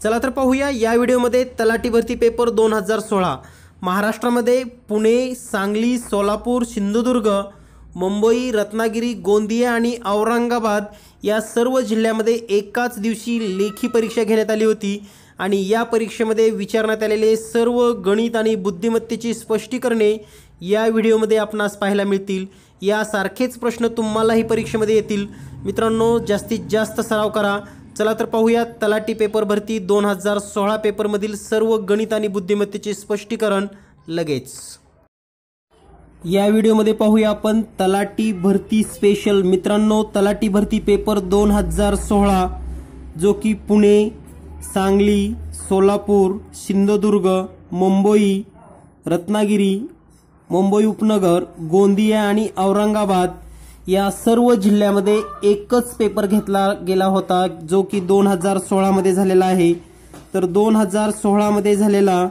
चला तर पाहूया या व्हिडिओमध्ये तलाठी भरती पेपर 2016 महाराष्ट्रामध्ये पुणे, सांगली, सोलापूर, सिंधुदुर्ग, मुंबई, रत्नागिरी, गोंदिया आणि औरंगाबाद या सर्व जिल्ह्यामध्ये एकाच दिवशी लेखी परीक्षा घेण्यात आली होती आणि या परीक्षेमध्ये विचारण्यात आलेले सर्व गणित आणि बुद्धिमत्तेची स्पष्टीकरणे या व्हिडिओमध्ये आपणास पाहायला मिळतील। यासारखेच प्रश्न तुम्हालाही परीक्षेमध्ये येतील। मित्रांनो, जास्तीत जास्त सराव करा। चला तर पाहूया तलाठी पेपर भरती 2016 पेपरमधील सर्व गणित आणि बुद्धिमत्तेचे स्पष्टीकरण लगेच। या व्हिडिओमध्ये पाहूया आपण तलाठी भरती स्पेशल। मित्रांनो, तलाठी भरती पेपर 2016 जो की पुणे, सांगली, सोलापूर, सिंधुदुर्ग, मुंबई, रत्नागिरी, मुंबई उपनगर, गोंदिया आणि औरंगाबाद या सर्व जिल्ह्यामध्ये एकच पेपर घेतला गेला होता जो की 2016 मध्ये झालेला आहे। तर 2016 मध्ये झालेला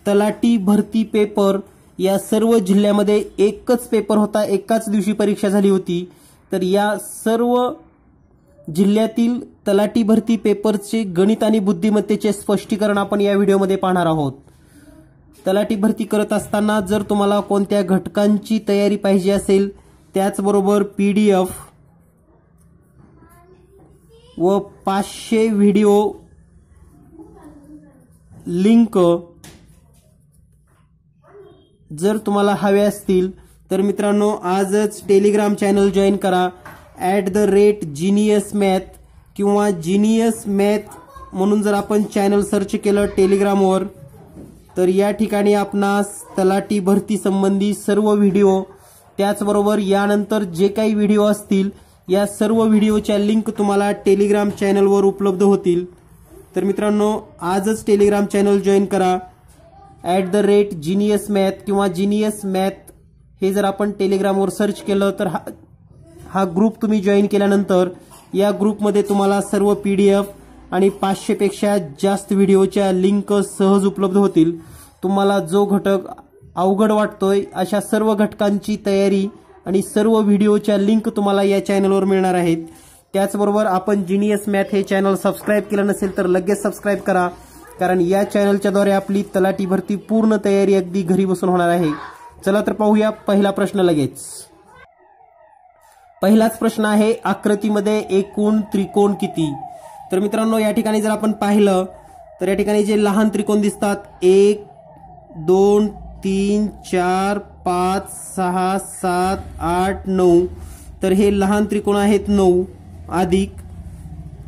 तलाठी भरती पेपर या सर्व जिल्ह्यामध्ये एकच पेपर होता, एकाच दिवशी परीक्षा झाली होती। तर या सर्व जिल्ह्यातील तलाठी भरती पेपरचे गणित आणि बुद्धिमत्तेचे स्पष्टीकरण आपण या व्हिडिओमध्ये पाहणार आहोत। तलाठी भरती करत असताना जर तुम्हाला कोणत्या घटकांची तयारी पाहिजे असेल, त्याचबरोबर PDF व 500 व्हिडिओ लिंक जर तुम्हाला हवे असतील तर मित्रांनो आजच टेलिग्राम चॅनल जॉईन करा। @geniusmath किंवा जीनियस मॅथ म्हणून जर आपण चॅनल सर्च केलं टेलिग्रामवर तर या ठिकाणी आपणास तलाठी भरती संबंधी सर्व व्हिडिओ, त्याचबरोबर यानंतर जे काही व्हिडिओ असतील या सर्व व्हिडिओच्या लिंक तुम्हाला टेलिग्राम चॅनलवर उपलब्ध होतील। तर मित्रांनो, आजच टेलिग्राम चॅनल जॉईन करा। @geniusmath किंवा जीनियस मॅथ हे जर आपण टेलिग्रामवर सर्च केलं तर हा ग्रुप तुम्ही जॉईन केल्यानंतर या ग्रुपमध्ये तुम्हाला सर्व PDF आणि 500 पेक्षा जास्त व्हिडिओच्या लिंक सहज उपलब्ध होतील। तुम्हाला जो घटक अवघड वाटतोय अशा सर्व घटकांची तयारी आणि सर्व व्हिडिओच्या लिंक तुम्हाला या चॅनलवर मिळणार आहेत। त्याचबरोबर आपण जीनियस मॅथ हे चॅनल सबस्क्राइब केलं नसेल तर लगेच सबस्क्राइब करा, कारण या चॅनलच्या द्वारे आपली तलाठी भरती पूर्ण तयारी अगदी घरी बसून होणार आहे। चला तर पाहूया पहिला प्रश्न लगेच। पहिलाच प्रश्न आहे, आकृतीमध्ये एकूण त्रिकोण किती? तर मित्रांनो, या ठिकाणी जर आपण पाहिलं तर या ठिकाणी जे लहान त्रिकोण दिसतात 1 2 3 4 5 6 7 8 9 तर हे लहान त्रिकोण आहेत 9 अधिक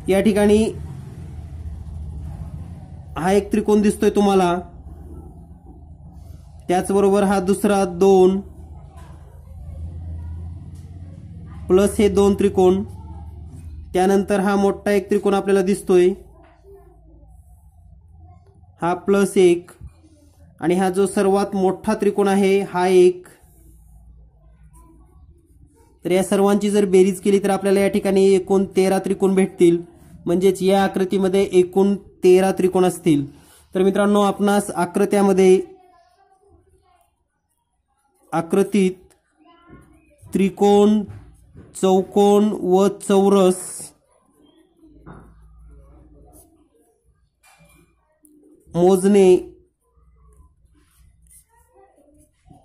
या ठिकाणी हा एक त्रिकोण दिसतोय तुम्हाला, त्याचबरोबर हा दुसरा 2 प्लस हे 2 त्रिकोण, त्यानंतर हा मोठा एक त्रिकोण आपल्याला दिसतोय हा +1 आणि हा जो सर्वात मोठा त्रिकोण आहे हा 1। तर या सर्वांची जर बेरीज केली तर आपल्याला या ठिकाणी एकूण 13 त्रिकोण भेटतील, म्हणजेच या आकृतीमध्ये एकूण 13 त्रिकोण असतील। तर मित्रांनो, आपणास आकृतीत त्रिकोण, चौकोन व चौरस मोजणे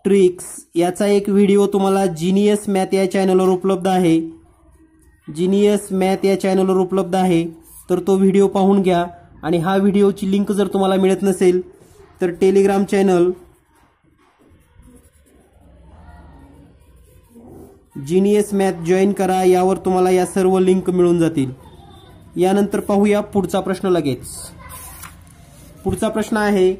ट्रिक्स याचा एक व्हिडिओ तुम्हाला जीनियस मॅथ या चॅनलवर उपलब्ध आहे। जीनियस मॅथ या चॅनलवर उपलब्ध आहे, तर तो व्हिडिओ पाहून घ्या। आणि हा व्हिडिओची लिंक जर तुम्हाला मिळत नसेल तर Telegram channel genius math join करा, यावर तुम्हाला या सर्व लिंक मिळून जातील। यानंतर पाहूया पुढचा प्रश्न लगेच। पुढचा प्रश्न आहे,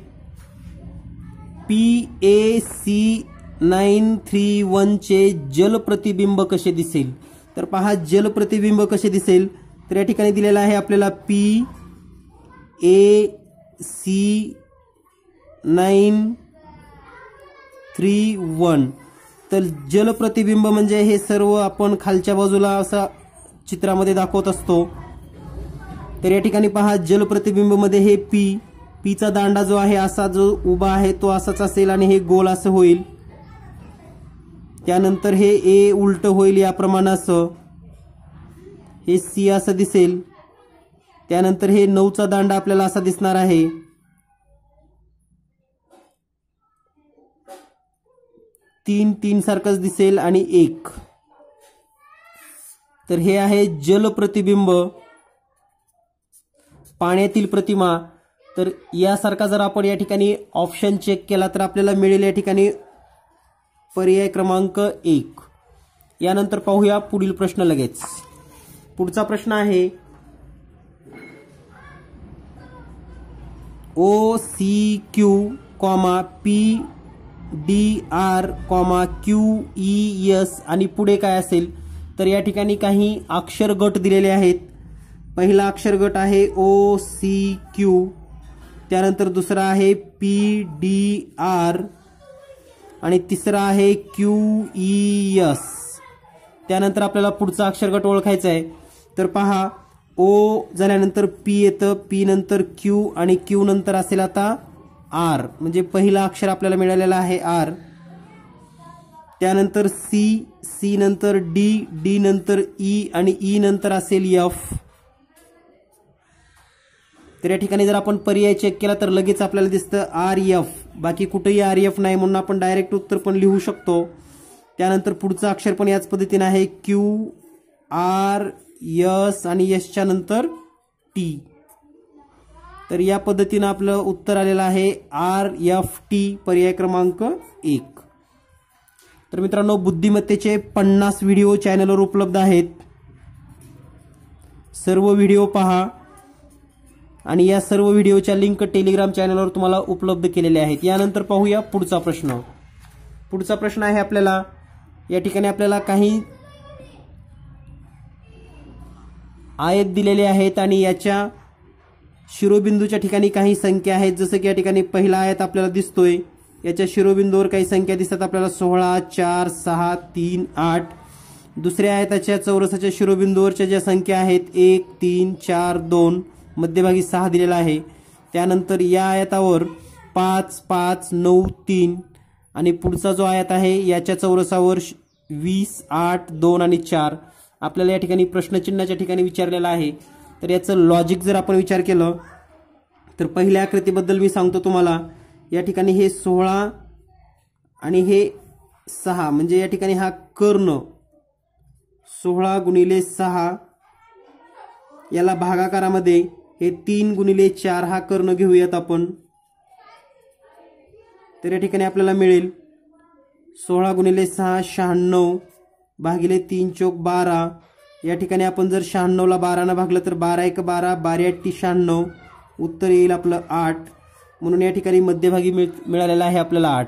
PAC 931 चे जल प्रतिबिंब कसे दिसेल? तर पहा, जल प्रतिबिंब कसे दिसेल तर या ठिकाणी दिलेला आहे आपल्याला PAC 931। तर जल प्रतिबिंब म्हणजे हे सर्व आपण खालच्या बाजूला असा चित्रामध्ये दाखवत असतो। तर या ठिकाणी पहा, जल प्रतिबिंब मध्ये हे P चा दांडा जो आहे असा जो उभा आहे तो असाच असेल आणि हे गोल असं होईल, त्यानंतर हे A उलट होईल याप्रमाणे असं, हे C असं दिसेल, त्यानंतर हे 9चा दांडा आपल्याला असा दिसणार आहे. तीन तीन सारखंच दिसेल आणि 1. तर हे आहे जल प्रतिबिंब, पाण्यातील प्रतिमा. तर यासारखा जर आपण या ठिकाणी ऑप्शन चेक केला तर आपल्याला मिळेल या ठिकाणी पर्याय क्रमांक 1. यानंतर पाहूया पुढील प्रश्न लगेच. पुढचा प्रश्न आहे OCQ, PDR, QES आणि पुढे काय असेल तर या ठिकाणी काही अक्षर गट दिलेले आहेत. पहिला अक्षर गट आहे OCQ, त्यानंतर दुसरा आहे PDR आणि तिसरा आहे QES. त्यानंतर आपल्याला पुढचा अक्षर गट ओळखायचा आहे. तर पहा, O झाल्यानंतर P येतं, P नंतर Q आणि Q नंतर असेल आता R, म्हणजे पहिला अक्षर आपल्याला मिळालेला आहे R. त्यानंतर C, C नंतर D, D नंतर E आणि E नंतर असेल F. तर या ठिकाणी जर आपण पर्याय चेक केला तर लगेच आपल्याला दिसतं RF. बाकी कुठेही RF नाही म्हणून आपण डायरेक्ट उत्तर पण लिहू शकतो. त्यानंतर पुढचं अक्षर पण याच पद्धतीने आहे Q, R, S आणि S च्या नंतर T. तर या पद्धतीने आपलं उत्तर आलेलं आहे RFT, पर्याय क्रमांक 1. तर मित्रांनो, बुद्धिमत्तेचे 50 व्हिडिओ चॅनलवर उपलब्ध आहेत. सर्व व्हिडिओ पहा आणि या सर्व व्हिडिओच्या लिंक टेलिग्राम चॅनलवर तुम्हाला उपलब्ध केलेले आहेत. यानंतर पाहूया पुढचा प्रश्न. पुढचा प्रश्न आहे आपल्याला या ठिकाणी आपल्याला काही आयत दिलेले आहेत आणि याच्या शिरोबिंदूच्या ठिकाणी काही संख्या आहेत. जसं की या ठिकाणी पहिला आयत आपल्याला दिसतोय, याच्या शिरोबिंदूवर काही संख्या दिसतात आपल्याला 16, 4, 6, 3, 8. दुसऱ्या आयताच्या चौरसाच्या शिरोबिंदूवरच्या ज्या संख्या आहेत 1, 3, 4, 2, मध्यभागी 6 दिलेला आहे. त्यानंतर या आयतावर 5, 5, 9, 3 आणि पुढचा जो आयत आहे याच्या चौरसावर 20, 8, 2 आणि 4 आपल्याला या ठिकाणी प्रश्नचिन्हाच्या ठिकाणी विचारलेला आहे. तर याचं लॉजिक जर आपण विचार केलं तर पहिल्या आकृतीबद्दल मी सांगतो तुम्हाला. या ठिकाणी हे 16 आणि हे 6, म्हणजे या ठिकाणी हा कर्ण 16 गुणिले 6, याला भागाकारामध्ये हे 3 गुणिले 4 हा कर्ण घेऊयात आपण. तर या ठिकाणी आपल्याला मिळेल 16 गुणिले 6 96 भागिले 3 चौक 12. या ठिकाणी आपण जर 96 ला 12 ने भागलं तर 12 1 12, 12 8 96, उत्तर येईल आपलं 8. म्हणून या ठिकाणी मध्यभागी मिळालेला आहे आपल्याला 8.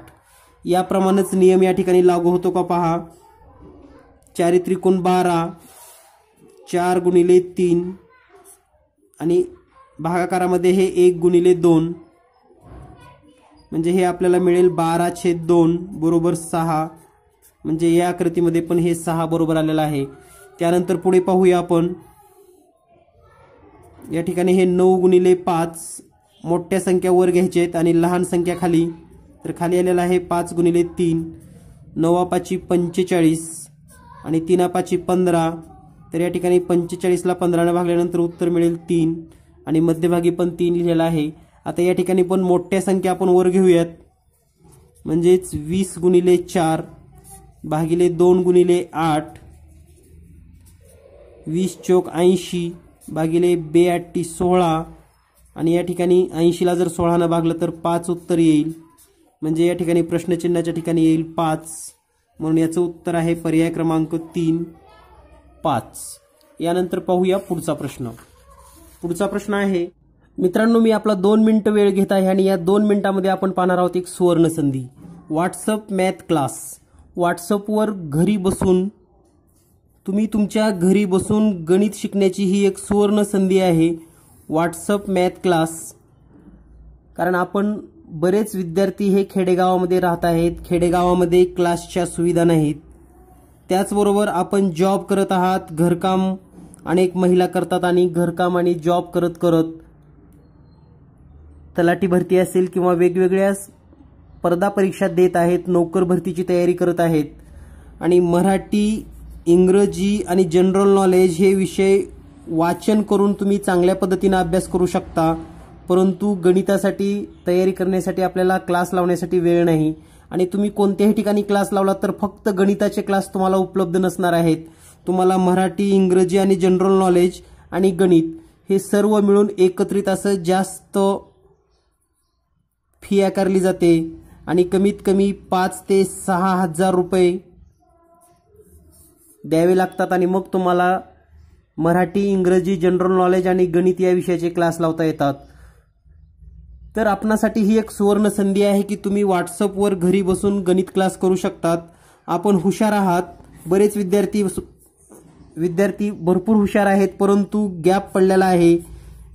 याप्रमाणेच नियम या ठिकाणी लागू होतो का पहा. 4 त्रिकोण 12, 4 गुणिले 3 आणि भागाकारामध्ये हे 1 गुणिले 2, म्हणजे हे आपल्याला मिळेल 12/2 बरोबर 6. म्हणजे या आकृतीमध्ये पण हे 6 बरोबर आलेलं आहे. त्यानंतर पुढे पाहूया आपण. या ठिकाणी हे 9 गुणिले 5, मोठ्या संख्या वर घ्यायच्या आहेत आणि लहान संख्या खाली. तर खाली आलेला आहे 5 गुणिले 3, 9 5 45 आणि 3 5 15. तर या ठिकाणी 45 ला 15 ने भागल्यानंतर उत्तर मिळेल 3 आणि मध्यभागी पण 3 लिहिलेला आहे. आता या ठिकाणी पण मोठ्या संख्या आपण वर घेऊयात, म्हणजेच 20 गुणिले 4 भागिले 2 गुणिले 8, 20 चौक 80 भागिले 2 8 16 आणि या ठिकाणी 80 ला जर 16 ने भागलं तर 5 उत्तर येईल. म्हणजे या ठिकाणी प्रश्नचिन्हाच्या ठिकाणी येईल 5. म्हणून याचं उत्तर आहे पर्याय क्रमांक 3 5. यानंतर पाहूया पुढचा प्रश्न. पुढचा प्रश्न आहे मित्रांनो, मी आपला 2 मिनिटं वेळ घेत आहे आणि या 2 मिनिटांमध्ये आपण पाहणार आहोत एक सुवर्ण संधी. WhatsApp math class. व्हॉट्सअपवर घरी बसून तुम्ही तुमच्या घरी बसून गणित शिकण्याची ही एक सुवर्ण संधी आहे. WhatsApp math class. कारण आपण बरेच विद्यार्थी हे खेडेगावामध्ये राहत आहेत, खेडेगावामध्ये क्लासच्या सुविधा नाहीत. त्याचबरोबर आपण जॉब करत आहात, घरकाम अनेक महिला करतात आणि घरकाम आणि जॉब करत करत तलाठी भरती असेल किंवा वेगवेगळ्या स्पर्धा परीक्षा देत आहेत, नोकर भरतीची तयारी करत आहेत आणि मराठी, इंग्रजी आणि जनरल नॉलेज हे विषय वाचन करून तुम्ही चांगल्या पद्धतीने अभ्यास करू शकता, परंतु गणितासाठी तयारी करण्यासाठी आपल्याला क्लास लावण्यासाठी वेळ नाही आणि तुम्ही कोणत्याही ठिकाणी क्लास लावला तर फक्त गणिताचे क्लास तुम्हाला उपलब्ध नसणार आहेत. तुम्हाला मराठी, इंग्रजी आणि जनरल नॉलेज आणि गणित हे सर्व मिळून एकत्रित असं जास्त फी आकारली जाते आणि कमीत कमी 5 ते 6 हजार रुपये द्यावे लागतात आणि मग तुम्हाला मराठी, इंग्रजी, जनरल नॉलेज आणि गणित या विषयाचे क्लास लावता येतात. तर आपणासाठी ही एक सुवर्ण संधी आहे की तुम्ही व्हॉट्सअपवर घरी बसून गणित क्लास करू शकतात. आपण हुशार आहात, बरेच विद्यार्थी भरपूर हुशार आहेत, परंतु गॅप पडलेला आहे.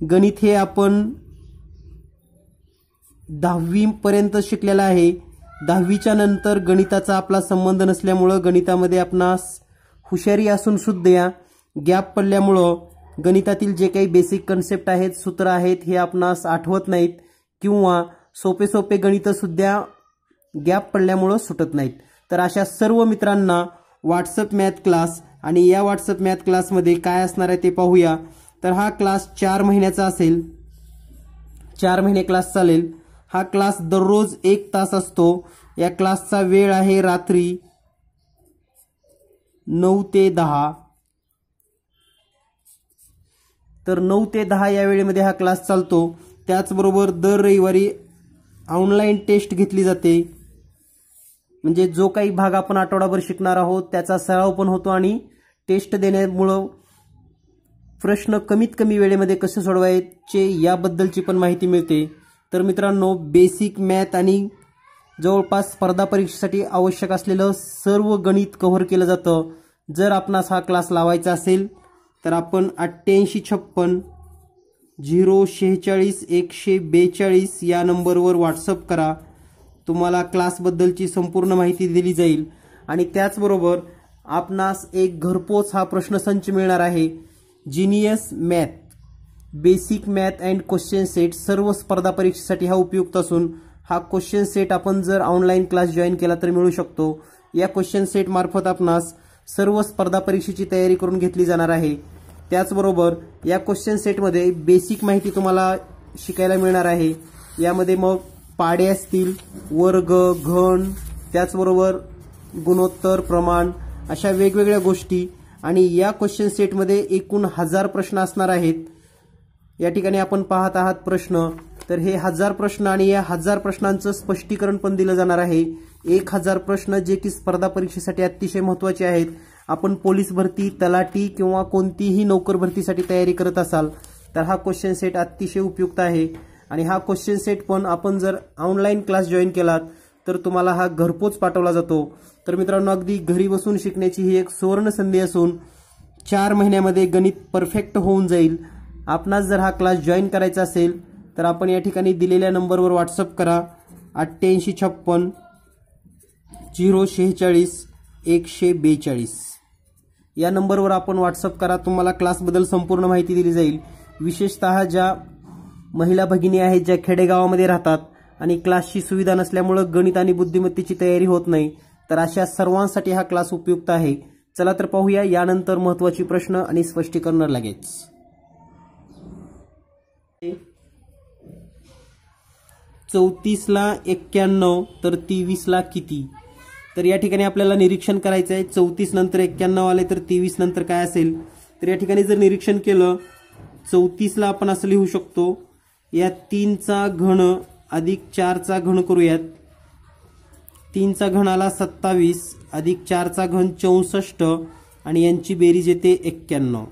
गणित हे आपण 10वी पर्यंत शिकलेला आहे. 10वीच्या नंतर गणिताचा आपला संबंध नसल्यामुळे गणितामध्ये आपणास हुशारी असून सुद्धा गॅप पडल्यामुळं गणितातील जे काही बेसिक कन्सेप्ट आहेत, सूत्र आहेत, हे आपणास आठवत नाहीत किंवा सोपे सोपे गणित सुद्धा गॅप पडल्यामुळं सुटत नाहीत. तर अशा सर्व मित्रांना व्हॉट्सअप मॅथ क्लास आणि या व्हॉट्सअप मॅथ क्लासमध्ये काय असणार आहे ते पाहूया. तर हा क्लास 4 महिन्याचा असेल. 4 महिने क्लास चालेल. हा क्लास दररोज 1 तास असतो. या क्लासचा वेळ आहे रात्री 9 ते 10. तर 9 ते 10 या वेळेमध्ये हा क्लास चालतो. त्याचबरोबर दर रविवारी ऑनलाईन टेस्ट घेतली जाते. म्हणजे जो काही भाग आपण आठवडाभर शिकणार आहोत त्याचा सराव पण होतो आणि टेस्ट देण्यामुळं प्रश्न कमीत कमी वेळेमध्ये कसे सोडवायचे याबद्दलची पण माहिती मिळते. तर मित्रांनो, बेसिक मॅथ आणि जवळपास स्पर्धा परीक्षेसाठी आवश्यक असलेलं सर्व गणित कव्हर केलं जातं. जर आपणास हा क्लास लावायचा असेल तर आपण 8856 046 142 या नंबरवर व्हॉट्सअप करा. तुम्हाला क्लासबद्दलची संपूर्ण माहिती दिली जाईल आणि त्याचबरोबर आपणास एक घरपोच हा प्रश्नसंच मिळणार आहे. Genius math, basic math and question set सर्व स्पर्धा परीक्षेसाठी हा उपयुक्त असून हा क्वेश्चन सेट आपण जर ऑनलाईन क्लास जॉईन केला तर मिळू शकतो. या क्वेश्चन सेट मार्फत आपणास सर्व स्पर्धा परीक्षेची तयारी करून घेतली जाणार आहे. त्याचबरोबर या क्वेश्चन सेटमध्ये बेसिक माहिती तुम्हाला शिकायला मिळणार आहे. यामध्ये मग पाडे असतील, वर्ग, घन, त्याचबरोबर गुणोत्तर, प्रमाण अशा वेगवेगळ्या गोष्टी आणि या क्वेश्चन सेटमध्ये एकूण 1000 प्रश्न असणार आहेत. या ठिकाणी आपण पाहत आहात प्रश्न. तर हे 1000 प्रश्न आणि या 1000 प्रश्नांचं स्पष्टीकरण पण दिलं जाणार आहे. 1000 प्रश्न जे की स्पर्धा परीक्षेसाठी अतिशय महत्त्वाचे आहेत. आपण पोलीस भरती, तलाठी किंवा कोणतीही नोकर भरतीसाठी तयारी करत असाल तर हा क्वेश्चन सेट अतिशय उपयुक्त आहे आणि हा क्वेश्चन सेट पण आपण जर ऑनलाईन क्लास जॉईन केलात तर तुम्हाला हा घरपोच पाठवला जातो. तर मित्रांनो, अगदी घरी बसून शिकण्याची ही एक सुवर्ण संधी असून 4 महिन्यामध्ये गणित परफेक्ट होऊन जाईल. आपणास जर हा क्लास जॉईन करायचा असेल तर आपण या ठिकाणी दिलेल्या नंबरवर व्हॉट्सअप करा. 8856 046 142 या नंबरवर आपण व्हॉट्सअप करा. तुम्हाला क्लासबद्दल संपूर्ण माहिती दिली जाईल. विशेषतः ज्या महिला भगिनी आहेत ज्या खेडेगावामध्ये राहतात आणि क्लासची सुविधा नसल्यामुळे गणित आणि बुद्धिमत्तेची तयारी होत नाही, तर अशा सर्वांसाठी हा क्लास उपयुक्त आहे. चला तर पाहूया यानंतर महत्त्वाची प्रश्न आणि स्पष्टीकरण लगेच. 34 ला 91 तर 23 ला किती? तर या ठिकाणी आपल्याला निरीक्षण करायचं आहे. 34 नंतर 91 आले तर 23 नंतर काय असेल? तर या ठिकाणी जर निरीक्षण केलं 34 ला आपण असं लिहू शकतो, या 3चा घन अधिक 4चा घन करूयात. 3चा घन आला 27 अधिक 4चा घन 64 आणि यांची बेरीज येते 91.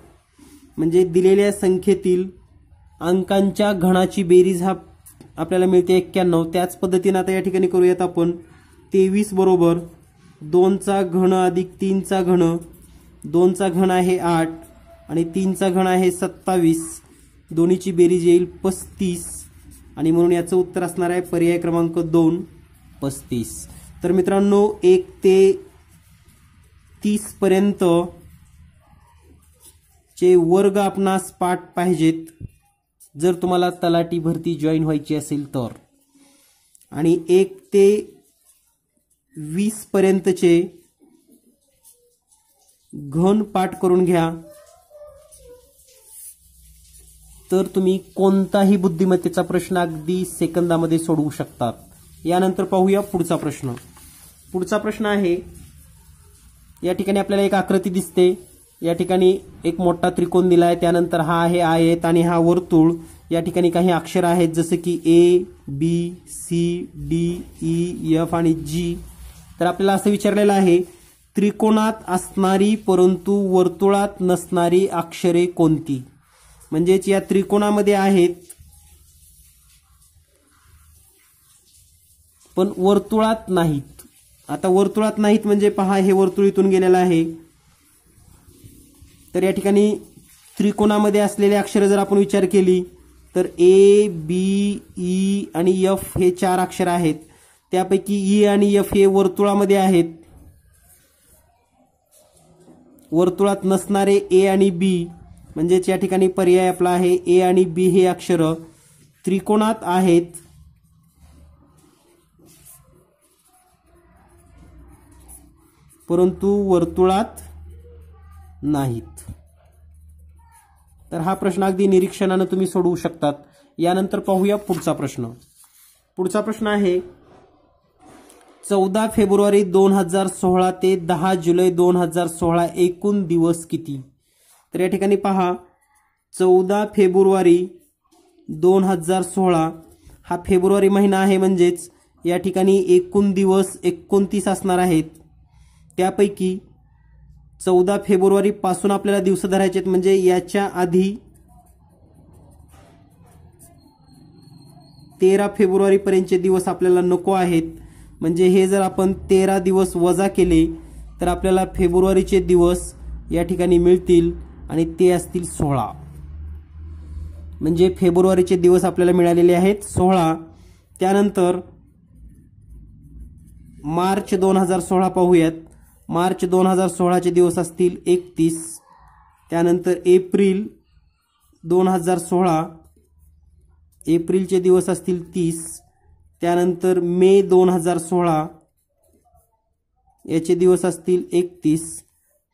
म्हणजे दिलेल्या संख्येतील अंकांच्या घनाची बेरीज हा आपल्याला मिळते 91. त्याच पद्धतीने आता या ठिकाणी करूयात आपण. 23 बरोबर 2चा घन अधिक 3चा घन, 2चा घन आहे 8 आणि 3चा घन आहे 27. दोन्हीची बेरीज येईल 35 आणि म्हणून याचं उत्तर असणार आहे पर्याय क्रमांक 2 35. तर मित्रांनो, 1 ते 30 पर्यंत चे वर्ग आपणास पाठ पाहिजेत जर तुम्हाला तलाठी भरती जॉईन व्हायची असेल तर, आणि 1 ते 20 पर्यंतचे घन पाठ करून घ्या. तर तुम्ही कोणताही बुद्धिमत्तेचा प्रश्न अगदी सेकंदामध्ये सोडवू शकतात. यानंतर पाहूया पुढचा प्रश्न. पुढचा प्रश्न आहे, या ठिकाणी आपल्याला एक आकृती दिसते. या ठिकाणी एक मोठा त्रिकोण दिलाय, त्यानंतर हा आहे आयत आणि हा वर्तुळ. या ठिकाणी काही अक्षर आहेत जसे की ए, बी, सी, डी, ई, एफ आणि जी. तर आपल्याला असं विचारलेलं आहे, त्रिकोणात असणारी परंतु वर्तुळात नसणारी अक्षरे कोणती? म्हणजेच या त्रिकोणामध्ये आहेत पण वर्तुळात नाहीत. आता वर्तुळात नाहीत म्हणजे पहा, हे वर्तुळ इथून गेलेलं आहे. तर या ठिकाणी त्रिकोणामध्ये असलेले अक्षर जर आपण विचार केली तर ए, बी, ई आणि एफ हे 4 अक्षर आहेत. त्यापैकी ई आणि एफ हे वर्तुळामध्ये आहेत. वर्तुळात नसणारे ए आणि बी, म्हणजेच या ठिकाणी पर्याय आपला आहे ए आणि बी हे अक्षर त्रिकोणात आहेत परंतु वर्तुळात नाहीत. तर हा प्रश्न अगदी निरीक्षणाने तुम्ही सोडवू शकतात. यानंतर पाहूया पुढचा प्रश्न. पुढचा प्रश्न आहे, 14 फेब्रुवारी 2016 ते 10 जुलै 2016 एकूण दिवस किती? तर या ठिकाणी पहा, 14 फेब्रुवारी 2016 हा फेब्रुवारी महिना आहे, म्हणजेच या ठिकाणी एकूण दिवस 29 असणार आहेत. त्यापैकी 14 फेब्रुवारी पासून आपल्याला दिवस धरायचे आहेत, म्हणजे याच्या आधी 13 फेब्रुवारी पर्यंतचे दिवस आपल्याला नको आहेत. म्हणजे हे जर आपण 13 दिवस वजा केले तर आपल्याला फेब्रुवारीचे दिवस या ठिकाणी मिळतील आणि ते असतील 16. म्हणजे फेब्रुवारीचे दिवस आपल्याला मिळालेले आहेत 16. त्यानंतर मार्च 2016 पाहूयात. मार्च 2016चे दिवस असतील 31. त्यानंतर एप्रिल 2016 एप्रिलचे दिवस असतील 30. त्यानंतर मे 2016 याचे दिवस असतील 31.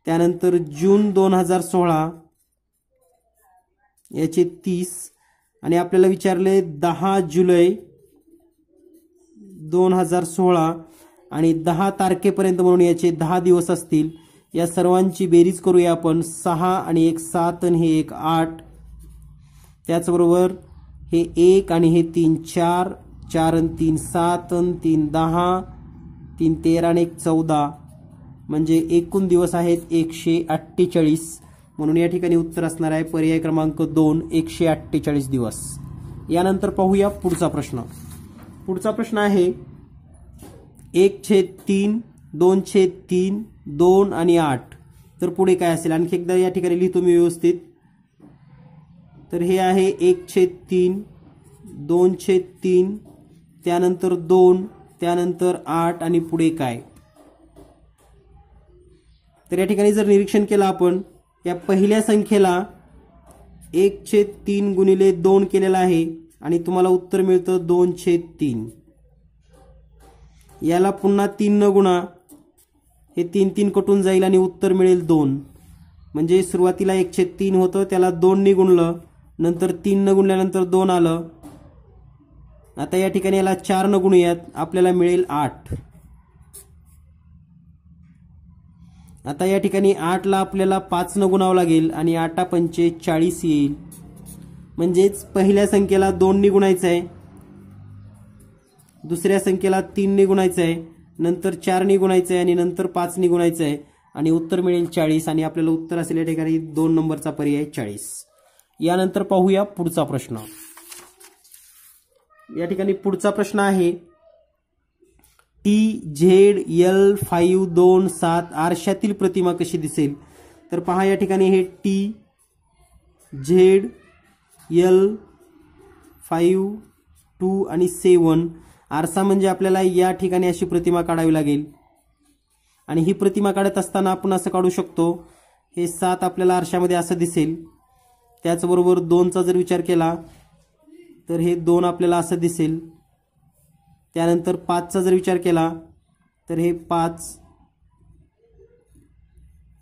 त्यानंतर जून 2016 याचे 30 आणि आपल्याला विचारले 10 जुलै 2016 आणि 10 तारखेपर्यंत म्हणून याचे 10 दिवस असतील. या सर्वांची बेरीज करूया आपण. 6 आणि 1 7 आणि हे 1 8. त्याचबरोबर हे 1 आणि हे 3 4, 4 आणि 3 7 आणि 3 10, 3 13 आणि 1 14. म्हणजे एकूण दिवस आहेत 148. म्हणून या ठिकाणी उत्तर असणार आहे पर्याय क्रमांक 2, 148 दिवस. यानंतर पाहूया पुढचा प्रश्न. पुढचा प्रश्न आहे 1/3, 2/3, 2 आणि 8. तर पुढे काय असेल? आणखी एकदा या ठिकाणी लिहितो मी व्यवस्थित. तर हे आहे 1/3, 2/3, त्यानंतर 2, त्यानंतर 8 आणि पुढे काय? तर या ठिकाणी जर निरीक्षण केलं आपण, या पहिल्या संख्येला 1/3 गुणिले 2 केलेला आहे आणि तुम्हाला उत्तर मिळतं 2/3. याला पुन्हा 3 न गुणा, हे 3 3 कटून जाईल आणि उत्तर मिळेल 2. म्हणजे सुरुवातीला 1/3 होतं, त्याला 2 ने गुणलं, नंतर 3 न गुणल्यानंतर 2 आलं. आता या ठिकाणी याला 4 न गुणूयात, आपल्याला मिळेल 8. आता या ठिकाणी 8ला आपल्याला 5 न गुणावं लागेल आणि 8 पंचे 40 येईल. म्हणजेच पहिल्या संख्येला 2 ने गुणायचं आहे, दुसऱ्या संख्येला 3 ने गुणायचं आहे, नंतर 4 ने गुणायचं आहे आणि नंतर 5 ने गुणायचं आहे आणि उत्तर मिळेल 40. आणि आपल्याला उत्तर असेल या ठिकाणी 2 नंबरचा पर्याय 40. यानंतर पाहूया पुढचा प्रश्न. या ठिकाणी पुढचा प्रश्न आहे TZL527 आरशातील प्रतिमा कशी दिसेल? तर पहा या ठिकाणी हे TZL5, 2 आणि 7 आरसा म्हणजे आपल्याला या ठिकाणी अशी प्रतिमा काढावी लागेल. आणि ही प्रतिमा काढत असताना आपण असं काढू शकतो, हे 7 आपल्याला आरशामध्ये असं दिसेल. त्याचबरोबर 2चा जर विचार केला तर हे 2 आपल्याला असं दिसेल. त्यानंतर 5चा जर विचार केला तर हे 5.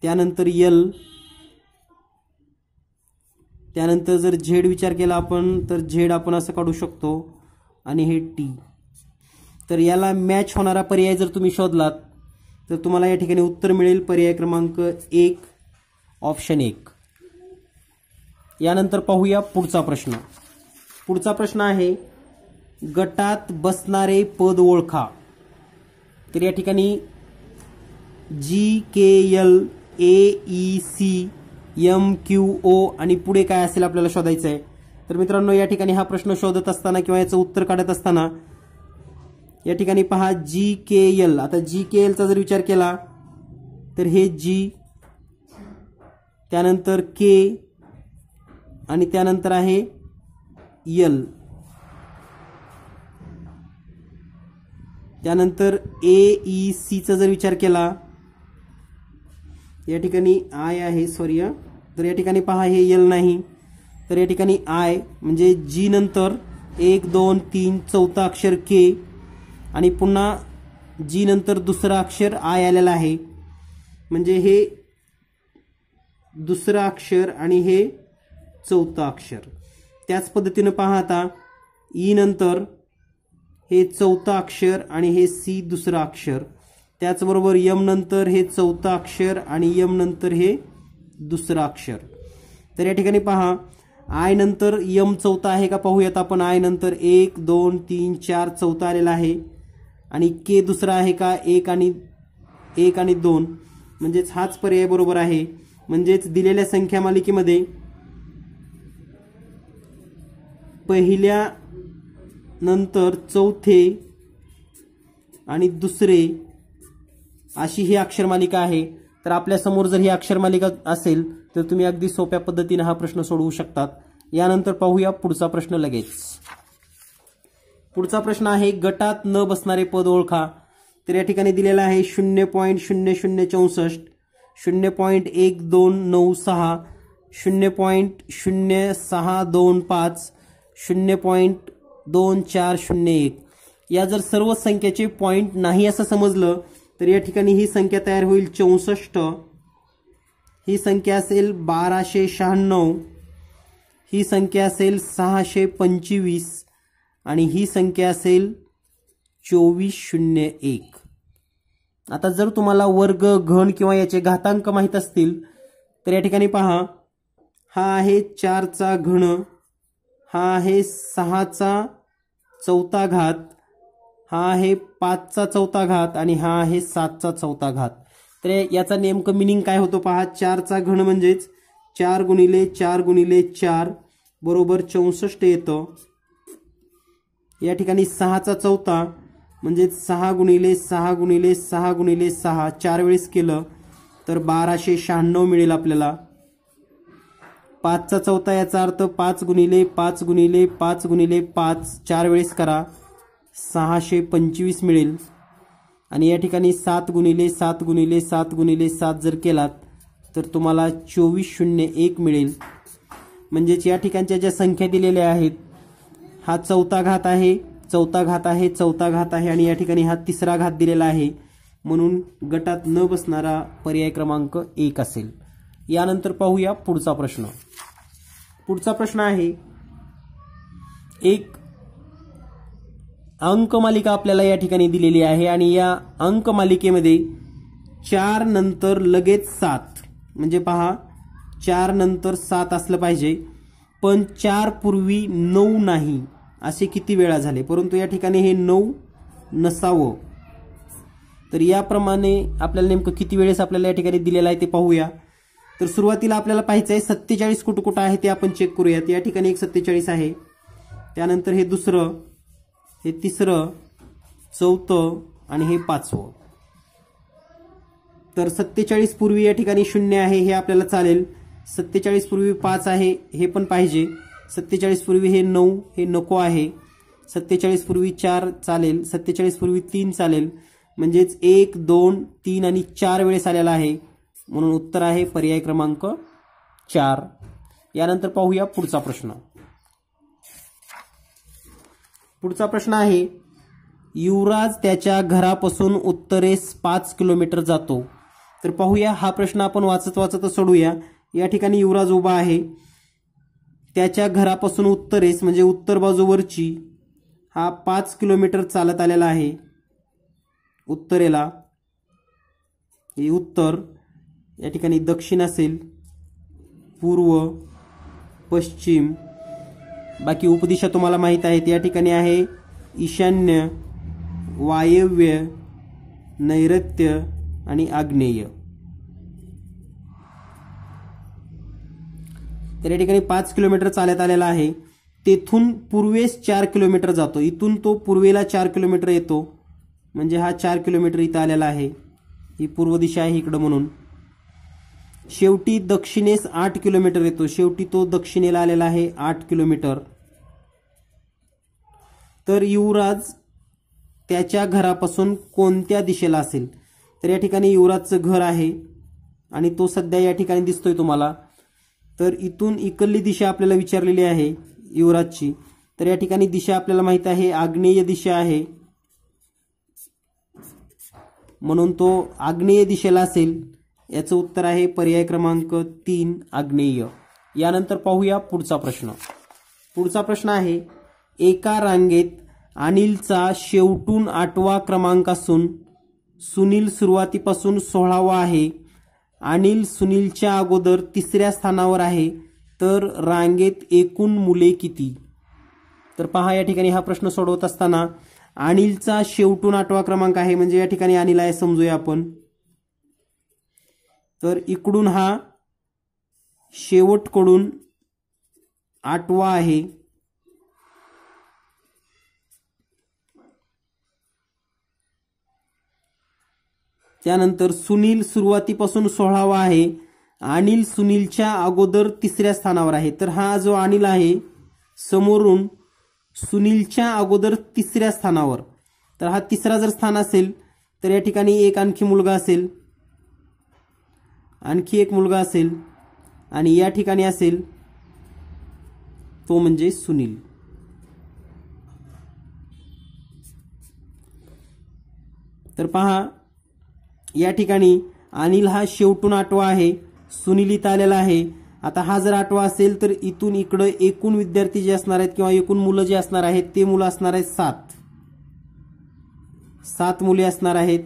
त्यानंतर L, त्यानंतर जर झेड विचार केला आपण तर झेड आपण असं काढू शकतो आणि हे टी. तर याला मॅच होणारा पर्याय जर तुम्ही शोधलात तर तुम्हाला या ठिकाणी उत्तर मिळेल पर्याय क्रमांक 1 ऑप्शन 1. यानंतर पाहूया पुढचा प्रश्न. पुढचा प्रश्न आहे गटात बसणारे पद ओळखा. तर या ठिकाणी GKL AEC MQO आणि पुढे काय असेल आपल्याला शोधायचं आहे. तर मित्रांनो या ठिकाणी हा प्रश्न शोधत असताना किंवा याचं उत्तर काढत असताना या ठिकाणी पहा GKL. आता GKL चा जर विचार केला तर हे G, त्यानंतर K आणि त्यानंतर आहे L, त्यानंतर AEC चा जर विचार केला या ठिकाणी I आहे सॉरी. तर या ठिकाणी पहा हे L नाही तर या ठिकाणी I म्हणजे G नंतर 1 2 3 चौथा अक्षर K आणि पुन्हा G नंतर दुसरा अक्षर I आलेला आहे. म्हणजे हे दुसरं अक्षर आणि हे चौथं अक्षर. त्याच पद्धतीने पहा आता E नंतर हे चौथं अक्षर आणि हे C दुसरं अक्षर. त्याचबरोबर M नंतर हे चौथं अक्षर आणि M नंतर हे दुसरं अक्षर. तर या ठिकाणी पहा I नंतर M चौथा आहे का पाहूयात आपण. I नंतर 1 2 3 4 चौथा आलेला आहे आणि K दुसरा आहे का 1 आणि 2. म्हणजेच हाच पर्याय बरोबर आहे. म्हणजेच दिलेल्या संख्या मालिकेमध्ये पहिल्या नंतर चौथे आणि दुसरे अशी ही अक्षरमालिका आहे. तर आपल्या समोर जर ही अक्षरमालिका असेल तर तुम्ही अगदी सोप्या पद्धतीने हा प्रश्न सोडवू शकतात. यानंतर पाहूया पुढचा प्रश्न लगेच. पुढचा प्रश्न आहे गटात न बसणारे पद ओळखा. तर या ठिकाणी दिलेला आहे 0.0064, 0.1296, 0.0625, 0.2401. या जर सर्व संख्येचे पॉइंट नाही असं समजलं तर या ठिकाणी ही संख्या तयार होईल 64, ही संख्या असेल 1296, ही संख्या असेल 625 आणि ही संख्या असेल 2401. आता जर तुम्हाला वर्ग घन किंवा याचे घातांक माहित असतील तर या ठिकाणी पहा हा आहे 4 चा घन, हा आहे 6 चा चौथा घात, हा आहे 5 चा चौथा घात आणि हा आहे 7 चा चौथा घात. तर याचा नेमकं मिनिंग काय होतो पहा. 4 चा घन म्हणजेच 4 गुणिले 4 गुणिले 4 बरोबर 64 येतं. या ठिकाणी 6 चा चौथा म्हणजे 6 गुणिले 6 गुणिले 6 गुणिले 6 4 वेळेस केलं तर 1296 मिळेल आपल्याला. 5 चा चौथा याचा अर्थ 5 गुणिले 5 गुणिले 5 गुणिले 5 4 वेळेस करा 625 मिळेल. आणि या ठिकाणी 7 गुणिले 7 गुणिले 7 गुणिले 7 जर केलात तर तुम्हाला 2401 मिळेल. म्हणजेच या ठिकाणच्या ज्या संख्या दिलेल्या आहेत हा चौथा घात आहे, चौथा घात आहे, चौथा घात आहे आणि या ठिकाणी हा तिसरा घात दिलेला आहे. म्हणून गटात न बसणारा पर्याय क्रमांक 1 असेल. यानंतर पाहूया पुढचा प्रश्न. पुढचा प्रश्न आहे एक अंकमालिका आपल्याला या ठिकाणी दिलेली आहे आणि या अंकमालिकेमध्ये 4 नंतर लगेच 7 म्हणजे पहा 4 नंतर 7 असलं पाहिजे पण 4 पूर्वी 9 नाही असे किती वेळा झाले. परंतु या ठिकाणी हे 9 नसावं. तर याप्रमाणे आपल्याला नेमकं किती वेळेस आपल्याला या ठिकाणी दिलेलं आहे ते पाहूया. तर सुरुवातीला आपल्याला पाहायचं आहे 47 कुठं कुठं आहे ते आपण चेक करूयात. या ठिकाणी एक 47 आहे, त्यानंतर हे दुसरं, हे तिसरं, चौथं आणि हे 5वं. तर 47 पूर्वी या ठिकाणी 0 आहे हे आपल्याला चालेल. 47 पूर्वी 5 आहे हे पण पाहिजे. 47 पूर्वी हे 9 हे नको आहे. 47 पूर्वी 4 चालेल. 47 पूर्वी 3 चालेल. म्हणजेच 1 2 3 आणि 4 वेळेस आलेला आहे. म्हणून उत्तर आहे पर्याय क्रमांक 4. यानंतर पाहूया पुढचा प्रश्न. पुढचा प्रश्न आहे युवराज त्याच्या घरापासून उत्तरेस 5 किलोमीटर जातो. तर पाहूया हा प्रश्न आपण वाचत वाचत सोडूया. या ठिकाणी युवराज उभा आहे त्याच्या घरापासून उत्तरेस म्हणजे उत्तर बाजूवरची हा 5 किलोमीटर चालत आलेला आहे। उत्तरेला हे उत्तर, या ठिकाणी दक्षिण असेल, पूर्व, पश्चिम, बाकी उपदिशा तुम्हाला माहित आहेत। या ठिकाणी आहे ईशान्य, वायव्य, नैऋत्य आणि आग्नेय। तर या ठिकाणी 5 किलोमीटर चालत आलेला आहे। तेथून पूर्वेस 4 किलोमीटर जातो, इथून तो पूर्वेला 4 किलोमीटर येतो, म्हणजे हा 4 किलोमीटर इथं आलेला आहे। ही पूर्व दिशा आहे इकडं म्हणून। शेवटी दक्षिणेस 8 किलोमीटर येतो, शेवटी तो दक्षिणेला आलेला आहे 8 किलोमीटर। तर युवराज त्याच्या घरापासून कोणत्या दिशेला असेल? तर या ठिकाणी युवराजचं घर आहे आणि तो सध्या या ठिकाणी दिसतोय तुम्हाला। तर इथून इकडली दिशा आपल्याला विचारलेली आहे युवराजची। तर या ठिकाणी दिशा आपल्याला माहित आहे आग्नेय दिशा आहे, म्हणून तो आग्नेय दिशेला असेल। याचं उत्तर आहे पर्याय क्रमांक 3 आग्नेय। यानंतर पाहूया पुढचा प्रश्न। पुढचा प्रश्न आहे, एका रांगेत अनिलचा शेवटून 8वा क्रमांक असून सुनील सुरुवातीपासून 16वा आहे। अनिल सुनीलच्या अगोदर 3ऱ्या स्थानावर आहे, तर रांगेत एकूण मुले किती? तर पहा, या ठिकाणी हा प्रश्न सोडवत असताना अनिलचा शेवटून 8वा क्रमांक आहे, म्हणजे या ठिकाणी अनिल आहे समजूया आपण। तर इकडून हा शेवटकडून 8वा आहे, त्यानंतर सुनील सुरुवातीपासून 16वा आहे। अनिल सुनीलच्या अगोदर 3ऱ्या स्थानावर आहे, तर हा जो अनिल आहे समोरून सुनीलच्या अगोदर 3ऱ्या स्थानावर, तर हा 3रा जर स्थान असेल तर या ठिकाणी एक आणखी मुलगा असेल, आणखी एक मुलगा असेल आणि या ठिकाणी असेल तो म्हणजे सुनील। तर पहा, या ठिकाणी अनिल हा शेवटून 8वा आहे, सुनील इथं आलेला आहे। आता हा जर 8वा असेल तर इथून इकडे एकूण विद्यार्थी जे असणार आहेत किंवा एकूण मुलं जे असणार आहेत ते मुलं असणार आहेत 7 मुले असणार आहेत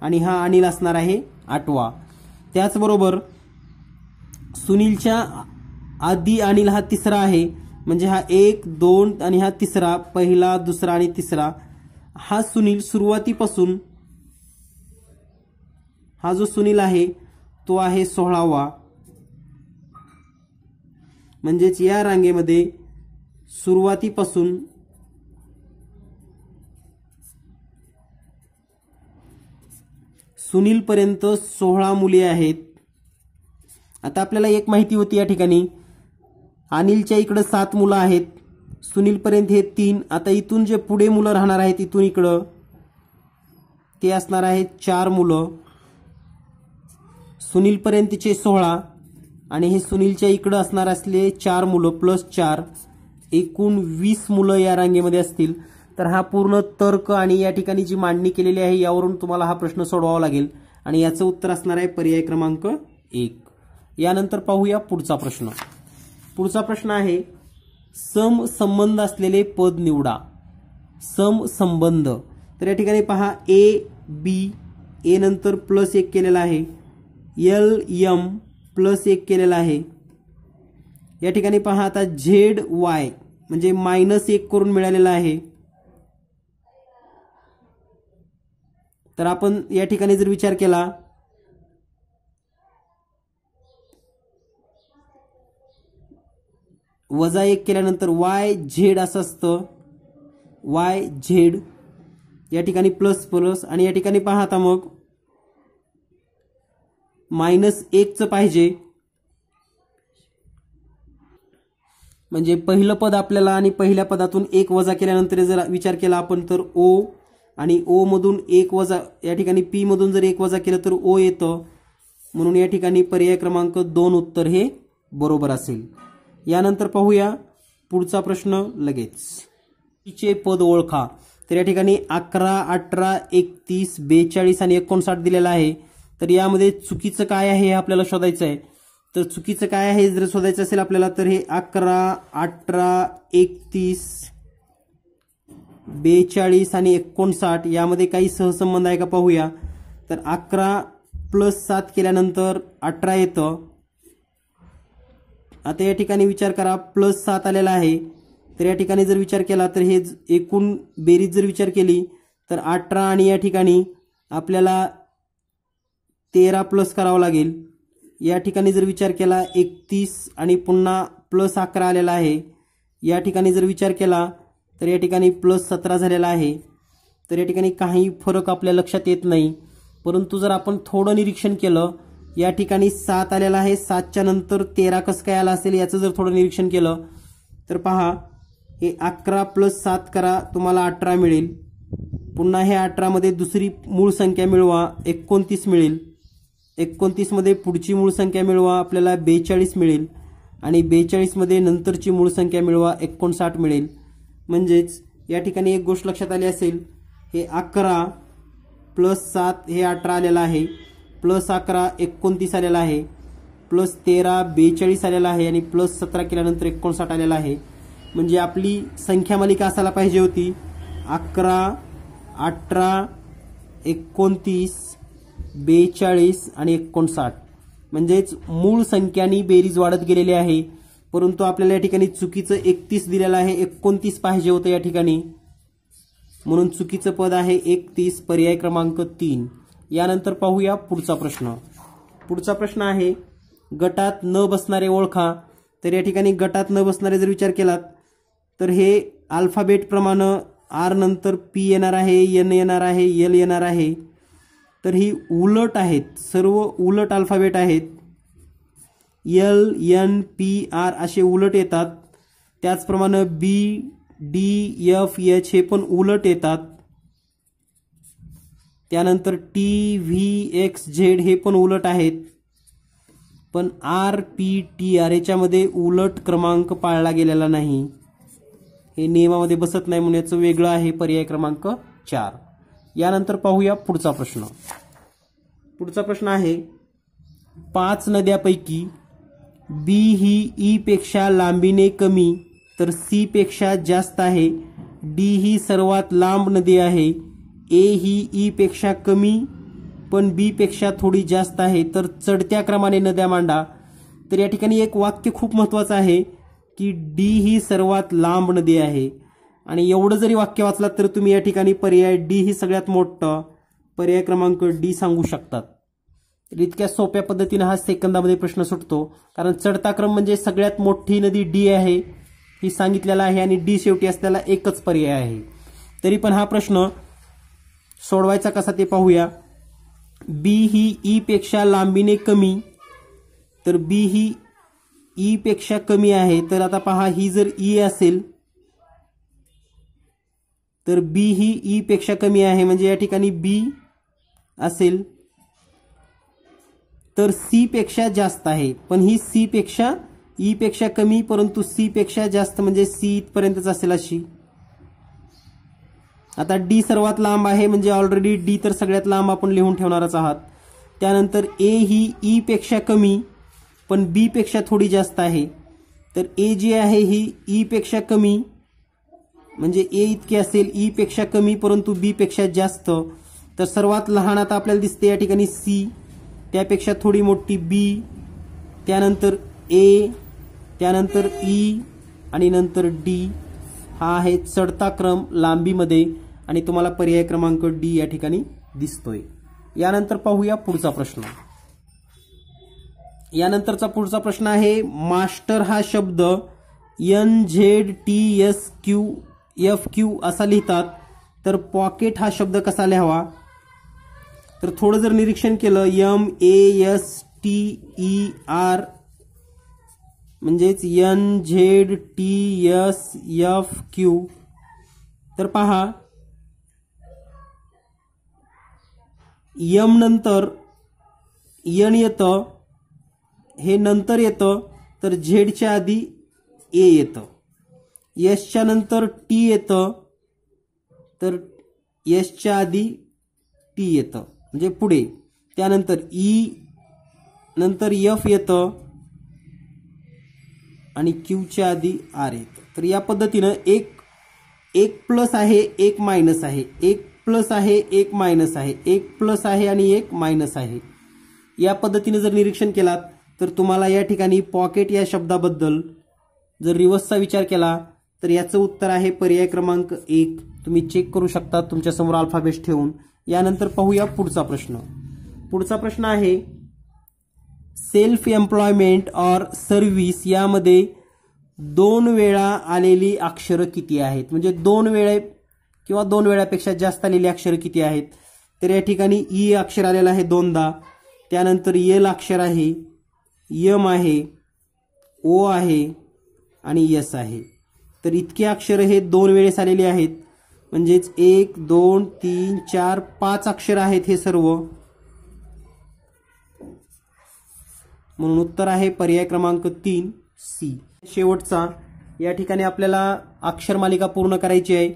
आणि हा अनिल असणार आहे 8वा। त्याचबरोबर सुनीलच्या आधी अनिल हा 3रा आहे, म्हणजे हा 1, 2 आणि हा 3रा, पहिला, दुसरा आणि 3रा। हा सुनील सुरुवातीपासून, हा जो सुनील आहे तो आहे 16वा, म्हणजेच या रांगेमध्ये सुरुवातीपासून सुनील पर्यंत 16 मुले आहेत। आता आपल्याला एक माहिती होती या ठिकाणी, अनिलच्या इकडे 7 मुलं आहेत, सुनील पर्यंत हे 3। आता इथून जे पुढे मुलं राहणार आहेत इथून इकडं ते असणार आहेत 4 मुलं, सुनील पर्यंतचे 16 आणि हे सुनीलच्या इकडे असणार असले 4 मुलं प्लस 4, एकूण 20 मुलं या रांगेमध्ये असतील। तर हा पूर्ण तर्क आणि या ठिकाणी जी मांडणी केलेली आहे यावरून तुम्हाला हा प्रश्न सोडवावा लागेल आणि याचं उत्तर असणार आहे पर्याय क्रमांक 1। यानंतर पाहूया पुढचा प्रश्न। पुढचा प्रश्न आहे, सम संबंध असलेले पद निवडा। सम संबंध, तर या ठिकाणी पहा ए बी, ए नंतर प्लस 1 केलेला आहे, एल एम प्लस 1 केलेला आहे। या ठिकाणी पहा आता झेड वाय म्हणजे -1 करून मिळालेला आहे। तर आपण या ठिकाणी जर विचार केला -1 केल्यानंतर वाय झेड असं असतं, वाय झेड, या ठिकाणी प्लस प्लस आणि या ठिकाणी पहा आता मग -1चं पाहिजे, म्हणजे पहिलं पद आपल्याला आणि पहिल्या पदातून 1 वजा केल्यानंतर जर विचार केला आपण तर ओ, आणि ओ मधून 1 वजा, या ठिकाणी पी मधून जर 1 वजा केलं तर ओ येतं, म्हणून या ठिकाणी पर्याय क्रमांक 2 उत्तर हे बरोबर असेल। यानंतर पाहूया पुढचा प्रश्न लगेच। चे पद ओळखा। तर या ठिकाणी 11, 18, 31, 42 आणि 59 दिलेला आहे। तर यामध्ये चुकीचं काय आहे हे आपल्याला शोधायचं आहे। तर चुकीचं काय आहे जर शोधायचं असेल आपल्याला तर हे 11, 18, 31, 42 आणि 59 यामध्ये काही सहसंबंध आहे का पाहूया. तर 11 + 7 केल्यानंतर 18 येतं. आता या ठिकाणी विचार करा +7 आलेला आहे. तर या ठिकाणी जर विचार केला तर हे एकूण बेरीज जर विचार केली तर 18 आणि या ठिकाणी आपल्याला 13 प्लस करावं लागेल. या ठिकाणी जर विचार केला 31 आणि पुन्हा +11 आलेला आहे. या ठिकाणी जर विचार केला तर या ठिकाणी +17 झालेला आहे. तर या ठिकाणी काही फरक आपल्या लक्षात येत नाही. परंतु जर आपण थोडं निरीक्षण केलं या ठिकाणी 7 आलेला आहे. 7च्या नंतर 13 कसं काय आला असेल याचं जर थोडं निरीक्षण केलं तर पहा हे 11 + 7 करा तुम्हाला 18 मिळेल. पुन्हा हे 18 मध्ये दुसरी मूळ संख्या मिळवा 29 मिळेल. 29 मध्ये पुढची मूळ संख्या मिळवा आपल्याला 42 मिळेल आणि 42 मध्ये नंतरची मूळ संख्या मिळवा 59 मिळेल. म्हणजेच या ठिकाणी एक गोष्ट लक्षात आली असेल हे 11 + 7 हे 18 आलेला आहे, +11 29 आलेला आहे, +13 42 आलेला आहे आणि +17 केल्यानंतर 59 आलेला आहे. म्हणजे आपली संख्या मालिका असायला पाहिजे होती 11, 18, 29, 42 आणि 59. म्हणजेच मूळ संख्यांनी बेरीज वाढत गेलेली आहे. परंतु आपल्याला या ठिकाणी चुकीचं 31 दिलेलं आहे, 29 पाहिजे होतं या ठिकाणी. म्हणून चुकीचं पद आहे 31, पर्याय क्रमांक 3. यानंतर पाहूया पुढचा प्रश्न. पुढचा प्रश्न आहे गटात न बसणारे ओळखा. तर या ठिकाणी गटात न बसणारे जर विचार केलात तर हे अल्फाबेट प्रमाणे आर नंतर पी येणार आहे, एन येणार आहे, एल येणार आहे. तर ही उलट आहेत, सर्व उलट अल्फाबेट आहेत. एल, एन, पी, आर असे उलट येतात. त्याचप्रमाणे बी, डी, एफ, एच हे पण उलट येतात. त्यानंतर टी, व्ही, एक्स, झेड हे पण उलट आहेत. पण आर, पी, टी, आर याच्यामध्ये उलट क्रमांक पाळला गेलेला नाही, हे नियमामध्ये बसत नाही म्हणून याचं वेगळं आहे, पर्याय क्रमांक 4. यानंतर पाहूया पुढचा प्रश्न. पुढचा प्रश्न आहे 5 नद्यापैकी बी ही ई पेक्षा लांबीने कमी तर सी पेक्षा जास्त आहे. डी ही सर्वात लांब नदी आहे. ए ही ई पेक्षा कमी पण बी पेक्षा थोडी जास्त आहे. तर चढत्या क्रमाने नद्या मांडा. तर या ठिकाणी एक वाक्य खूप महत्वाचं आहे की डी ही सर्वात लांब नदी आहे. आणि एवढं जरी वाक्य वाचलात तर तुम्ही या ठिकाणी पर्याय डी ही सगळ्यात मोठं, पर्याय क्रमांक डी सांगू शकतात. तर इतक्या सोप्या पद्धतीने हा सेकंदामध्ये प्रश्न सुटतो. कारण चढता क्रम म्हणजे सगळ्यात मोठी नदी डी आहे ही सांगितलेलं आहे आणि डी शेवटी असलेला एकच पर्याय आहे. तरी पण हा प्रश्न सोडवायचा कसा ते पाहूया. बी ही ई पेक्षा लांबीने कमी तर बी ही ई पेक्षा कमी आहे. तर आता पहा ही जर ई असेल तर बी ही ई पेक्षा कमी आहे म्हणजे या ठिकाणी बी असेल. तर सी पेक्षा जास्त आहे पण ही सी पेक्षा ई पेक्षा कमी परंतु सी पेक्षा जास्त म्हणजे सी इथपर्यंतच असेल अशी. आता डी सर्वात लांब आहे म्हणजे ऑलरेडी डी तर सगळ्यात लांब आपण लिहून ठेवणारच आहात. त्यानंतर ए ही ई पेक्षा कमी पण बी पेक्षा थोडी जास्त आहे. तर ए जी आहे ही ई पेक्षा कमी म्हणजे ए इतके असेल, ई पेक्षा कमी परंतु बी पेक्षा जास्त. तर सर्वात लहान आता आपल्याला दिसते या ठिकाणी सी, त्यापेक्षा थोडी मोठी बी, त्यानंतर ए, त्यानंतर ई आणि नंतर डी. हा आहे चढता क्रम लांबीमध्ये आणि तुम्हाला पर्याय क्रमांक डी या ठिकाणी दिसतोय. यानंतर पाहूया पुढचा प्रश्न. यानंतरचा पुढचा प्रश्न आहे मास्टर हा शब्द NZTSQFQ असा लिहितात तर पॉकेट हा शब्द कसा लिहावा. तर थोडं जर निरीक्षण केलं MASTER म्हणजेच NZTSFQ तर पहा यम नंतर एन येतं, हे नंतर येतं तर झेडच्या आधी ए येतं. एसच्या नंतर टी येतं तर एसच्या आधी टी येतं म्हणजे पुढे. त्यानंतर ई नंतर एफ येतं आणि क्यूच्या आधी आर येतं. तर या पद्धतीनं एक प्लस आहे, एक मायनस आहे, एक प्लस आहे, एक मायनस आहे, एक प्लस आहे आणि एक मायनस आहे. या पद्धतीने जर निरीक्षण केलात तर तुम्हाला या ठिकाणी पॉकेट या शब्दाबद्दल जर रिव्हर्सचा विचार केला तर याचं उत्तर आहे पर्याय क्रमांक 1. तुम्ही चेक करू शकता तुमच्या समोर अल्फाबेट्स ठेवून. यानंतर पाहूया पुढचा प्रश्न. पुढचा प्रश्न आहे सेल्फ एम्प्लॉयमेंट ऑर सर्व्हिस यामध्ये 2 वेळा आलेली अक्षरं किती आहेत? म्हणजे 2 वेळा किंवा 2 वेळापेक्षा जास्त आलेली अक्षरं किती आहेत? तर या ठिकाणी ई अक्षर आलेलं आहे 2दा, त्यानंतर एल अक्षर आहे, यम आहे, ओ आहे आणि यस आहे. तर इतके अक्षर हे 2 वेळेस आलेले आहेत. म्हणजेच 1 2 3 4 5 अक्षर आहेत हे सर्व. म्हणून उत्तर आहे पर्याय क्रमांक 3 सी. शेवटचा या ठिकाणी आपल्याला अक्षर मालिका पूर्ण करायची आहे.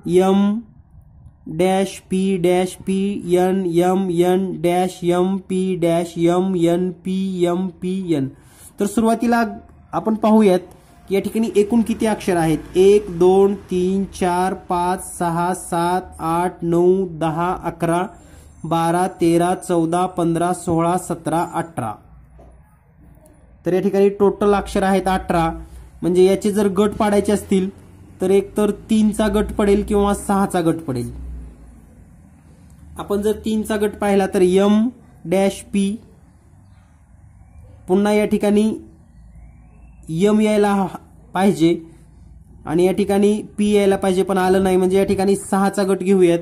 M dash P dash P N M N dash M P dash M N P M P N. तर सुरुवातीला आपण पाहूयात की या ठिकाणी एकूण किती अक्षर आहेत. 1 2 3 4 5 6 7 8 9 10 11 12 13 14 15 16 17 18. तर या ठिकाणी टोटल अक्षर आहेत 18. म्हणजे याचे जर गट पाडायचे असतील तर एक तर 3चा गट पडेल किंवा 6चा गट पडेल. आपण जर 3चा गट पाहिला तर यम डॅश पी, पुन्हा या ठिकाणी यम यायला पाहिजे आणि या ठिकाणी पी यायला पाहिजे पण आलं नाही. म्हणजे या ठिकाणी 6चा गट घेऊयात.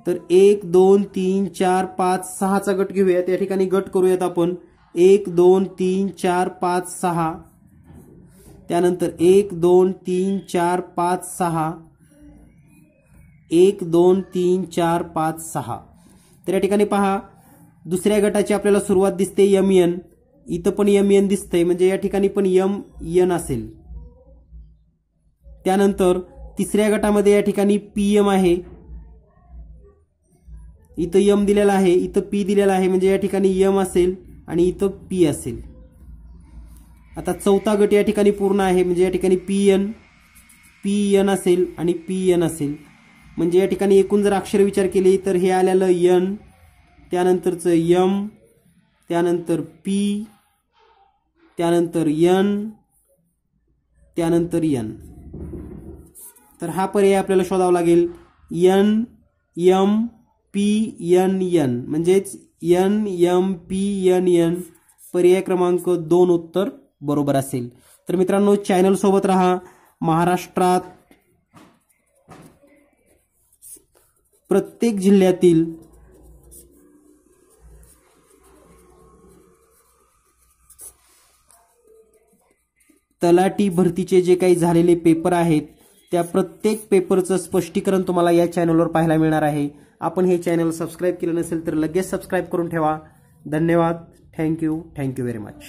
तर 1 2 3 4 5 6चा गट घेऊयात. या ठिकाणी गट करूयात आपण 1 2 3 4 5 6, त्यानंतर 1 2 3 4 5 6, 1 2 3 4 5 6. तर या ठिकाणी पहा दुसऱ्या गटाची आपल्याला सुरुवात दिसते यम एन. इथं पण यम एन दिसतंय म्हणजे या ठिकाणी पण यम एन असेल. त्यानंतर तिसऱ्या गटामध्ये या ठिकाणी पी एम आहे. इथं यम दिलेला आहे, इथं पी दिलेला आहे म्हणजे या ठिकाणी यम असेल आणि इथं पी असेल. आता चौथा गट या ठिकाणी पूर्ण आहे म्हणजे या ठिकाणी पी एन असेल आणि पी एन असेल. म्हणजे या ठिकाणी एकूण जर अक्षर विचार केले तर हे आलेलं एन, त्यानंतरचं यम, त्यानंतर पी, त्यानंतर एन, त्यानंतर एन. तर हा पर्याय आपल्याला शोधावा लागेल. N M P N N म्हणजेच N M P N N. पर्याय क्रमांक 2 उत्तर बरोबर असेल. तर मित्रांनो चॅनल सोबत राहा. महाराष्ट्रात प्रत्येक जिल्ह्यातील तलाठी भरतीचे जे काही झालेले पेपर आहेत त्या प्रत्येक पेपरचं स्पष्टीकरण तुम्हाला या चॅनलवर पाहायला मिळणार आहे. आपण हे चॅनल सबस्क्राईब केलं नसेल तर लगेच सबस्क्राईब करून ठेवा. धन्यवाद. Thank you very much.